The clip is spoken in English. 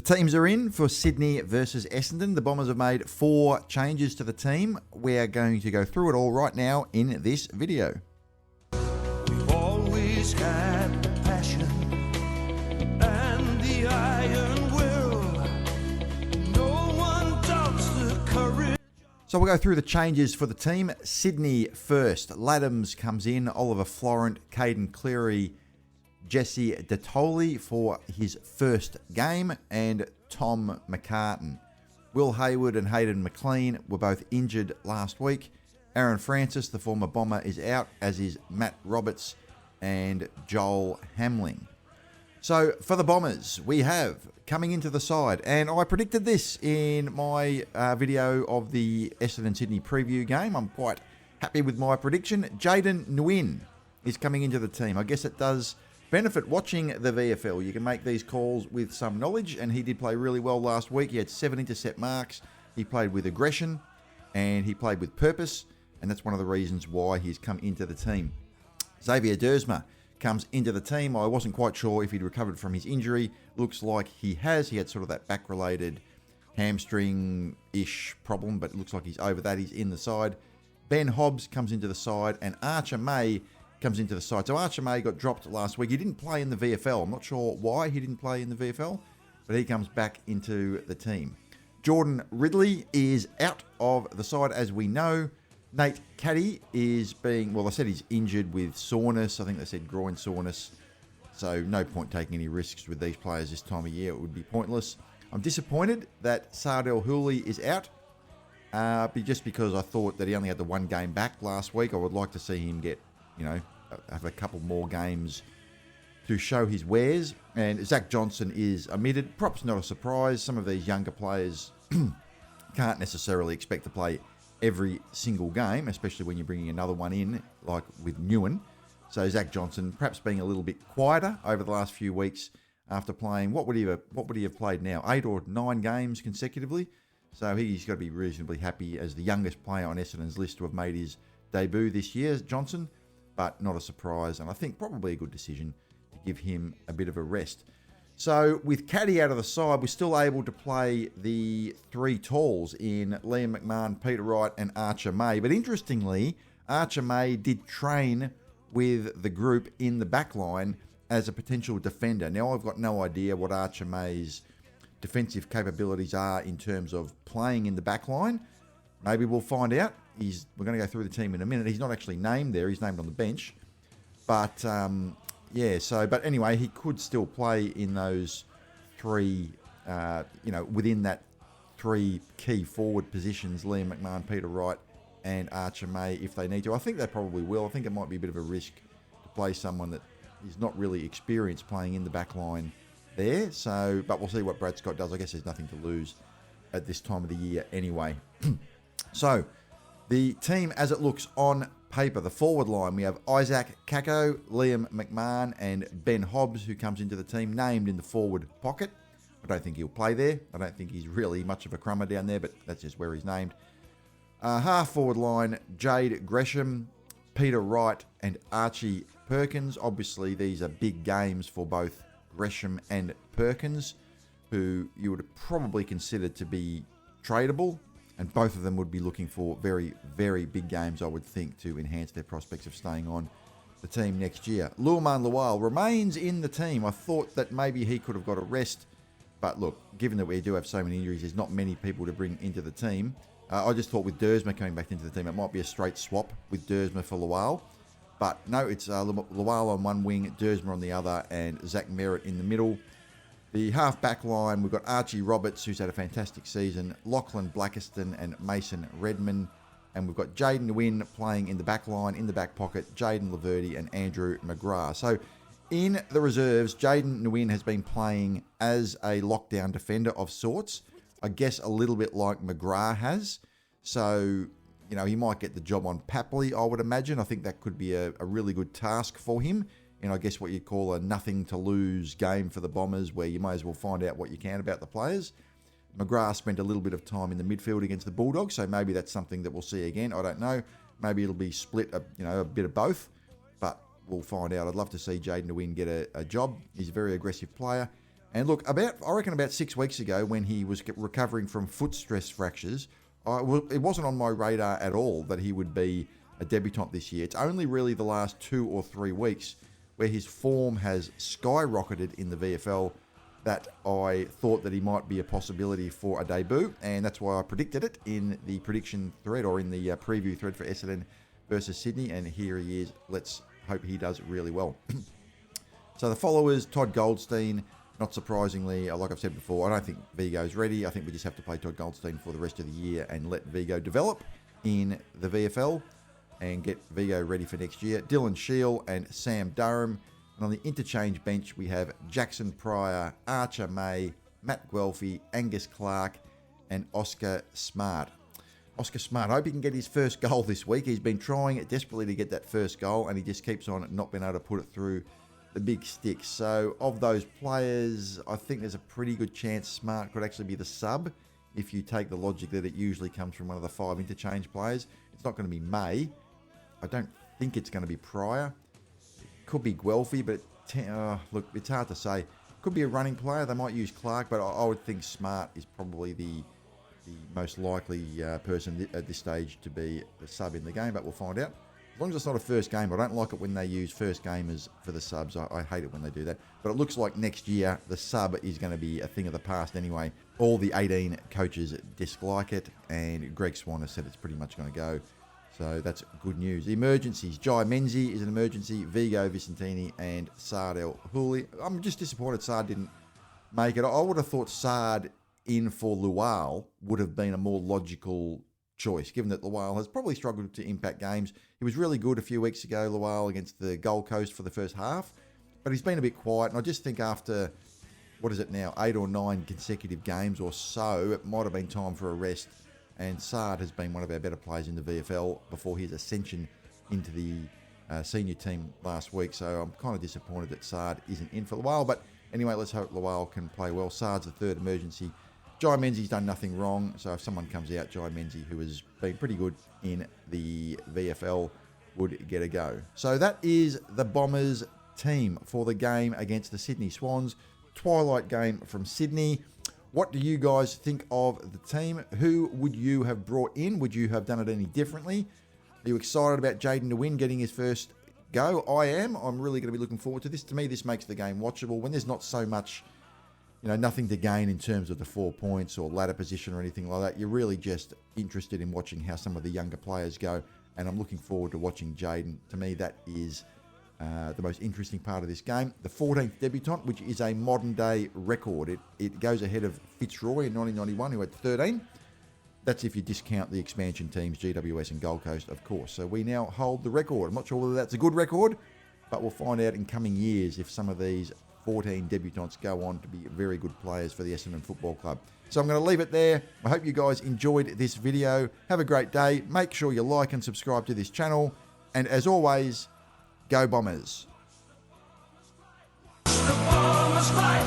teams are in for Sydney versus Essendon. The Bombers have made 4 changes to the team. We're going to go through it all right now in this video. We've always had the passion and the iron will. No one doubts the courage. So we'll go through the changes for the team. Sydney first. Laddams comes in. Oliver Florent, Caden Cleary, Jesse Detoli for his first game, and Tom McCartan. Will Hayward and Hayden McLean were both injured last week. Aaron Francis, the former Bomber, is out, as is Matt Roberts and Joel Hamling. So for the Bombers, we have coming into the side, and I predicted this in my video of the Essendon Sydney preview game. I'm quite happy with my prediction. Jayden Nguyen is coming into the team. I guess it does benefit watching the VFL. You can make these calls with some knowledge, and he did play really well last week. He had 7 intercept marks. He played with aggression, and he played with purpose, and that's one of the reasons why he's come into the team. Xavier Dersma comes into the team. I wasn't quite sure if he'd recovered from his injury. Looks like he has. He had sort of that back-related hamstring-ish problem, but it looks like he's over that. He's in the side. Ben Hobbs comes into the side, and Archer May comes into the side. So Archer May got dropped last week. He didn't play in the VFL. I'm not sure why he didn't play in the VFL, but he comes back into the team. Jordan Ridley is out of the side, as we know. Nate Caddy is being, well, I said he's injured with soreness. I think they said groin soreness. So no point taking any risks with these players this time of year. It would be pointless. I'm disappointed that Sardell Hooley is out. Just because I thought that he only had the 1 game back last week. I would like to see him get, have a couple more games to show his wares. And Zach Johnson is omitted. Props not a surprise. Some of these younger players can't necessarily expect to play every single game, especially when you're bringing another one in, like with Nguyen. So Zach Johnson perhaps being a little bit quieter over the last few weeks after playing, what would he have played now? 8 or 9 games consecutively. So he's got to be reasonably happy as the youngest player on Essendon's list to have made his debut this year, Johnson. But not a surprise, and I think probably a good decision to give him a bit of a rest. So with Caddy out of the side, we're still able to play the 3 talls in Liam McMahon, Peter Wright, and Archer May. But interestingly, Archer May did train with the group in the back line as a potential defender. Now, I've got no idea what Archer May's defensive capabilities are in terms of playing in the back line. Maybe we'll find out. We're going to go through the team in a minute. He's not actually named there. He's named on the bench. But, but anyway, he could still play in those 3, within that 3 key forward positions, Liam McMahon, Peter Wright, and Archer May, if they need to. I think they probably will. I think it might be a bit of a risk to play someone that is not really experienced playing in the back line there. So, but we'll see what Brad Scott does. I guess there's nothing to lose at this time of the year anyway. So, the team as it looks on paper, the forward line, we have Isaac Kako, Liam McMahon, and Ben Hobbs, who comes into the team, named in the forward pocket. I don't think he'll play there. I don't think he's really much of a crummer down there, but that's just where he's named. Half forward line, Jade Gresham, Peter Wright, and Archie Perkins. Obviously, these are big games for both Gresham and Perkins, who you would probably consider to be tradable. And both of them would be looking for very, very big games, I would think, to enhance their prospects of staying on the team next year. Luaman Lawal remains in the team. I thought that maybe he could have got a rest. But look, given that we do have so many injuries, there's not many people to bring into the team. I just thought with Dersma coming back into the team, it might be a straight swap with Dersma for Lawal. But no, it's Lawal on one wing, Dersma on the other, and Zach Merritt in the middle. The half-back line, we've got Archie Roberts, who's had a fantastic season, Lachlan Blackiston and Mason Redman. And we've got Jayden Nguyen playing in the back line, in the back pocket, Jaden Laverty and Andrew McGrath. So in the reserves, Jayden Nguyen has been playing as a lockdown defender of sorts. I guess a little bit like McGrath has. So, he might get the job on Papley, I would imagine. I think that could be a really good task for him. And I guess what you'd call a nothing-to-lose game for the Bombers, where you may as well find out what you can about the players. McGrath spent a little bit of time in the midfield against the Bulldogs, so maybe that's something that we'll see again. I don't know. Maybe it'll be split, a bit of both, but we'll find out. I'd love to see Jayden Nguyen get a job. He's a very aggressive player. And look, I reckon about 6 weeks ago when he was recovering from foot stress fractures, it wasn't on my radar at all that he would be a debutant this year. It's only really the last 2 or 3 weeks where his form has skyrocketed in the VFL that I thought that he might be a possibility for a debut, and that's why I predicted it in the prediction thread, or in the preview thread for Essendon versus Sydney, and here he is. Let's hope he does really well. So the followers, Todd Goldstein, not surprisingly, like I've said before, I don't think Vigo's ready. I think we just have to play Todd Goldstein for the rest of the year and let Vigo develop in the VFL and get Vigo ready for next year. Dylan Shiel and Sam Durham. And on the interchange bench, we have Jackson Pryor, Archer May, Matt Guelphy, Angus Clark, and Oscar Smart. Oscar Smart, I hope he can get his first goal this week. He's been trying desperately to get that first goal, and he just keeps on not being able to put it through the big stick. So of those players, I think there's a pretty good chance Smart could actually be the sub if you take the logic that it usually comes from one of the 5 interchange players. It's not going to be May. I don't think it's going to be Pryor. Could be Guelphy, but look, it's hard to say. Could be a running player. They might use Clark, but I would think Smart is probably the most likely person at this stage to be the sub in the game, but we'll find out. As long as it's not a first game. I don't like it when they use first gamers for the subs. I hate it when they do that. But it looks like next year the sub is going to be a thing of the past anyway. All the 18 coaches dislike it, and Greg Swan has said it's pretty much going to go. So that's good news. The emergencies. Jai Menzie is an emergency. Vigo Vicentini and Sard El Houli. I'm just disappointed Sard didn't make it. I would have thought Sard in for Lual would have been a more logical choice, given that Lual has probably struggled to impact games. He was really good a few weeks ago, Lual, against the Gold Coast for the first half. But he's been a bit quiet. And I just think after, 8 or 9 consecutive games or so, it might have been time for a rest. And Sard has been one of our better players in the VFL before his ascension into the senior team last week. So I'm kind of disappointed that Sard isn't in for Lual. But anyway, let's hope Lual can play well. Sard's the third emergency. Jai Menzie's done nothing wrong. So if someone comes out, Jai Menzie, who has been pretty good in the VFL, would get a go. So that is the Bombers team for the game against the Sydney Swans. Twilight game from Sydney. What do you guys think of the team? Who would you have brought in? Would you have done it any differently? Are you excited about Jayden Nguyen getting his first go? I am. I'm really going to be looking forward to this. To me, this makes the game watchable. When there's not so much, nothing to gain in terms of the 4 points or ladder position or anything like that, you're really just interested in watching how some of the younger players go. And I'm looking forward to watching Jayden. To me, that is the most interesting part of this game. The 14th debutant, which is a modern day record. It goes ahead of Fitzroy in 1991, who had 13. That's if you discount the expansion teams, GWS and Gold Coast, of course. So we now hold the record. I'm not sure whether that's a good record, but we'll find out in coming years if some of these 14 debutants go on to be very good players for the Essendon Football Club. So I'm going to leave it there. I hope you guys enjoyed this video. Have a great day. Make sure you like and subscribe to this channel. And as always, go Bombers. The Bombers fight.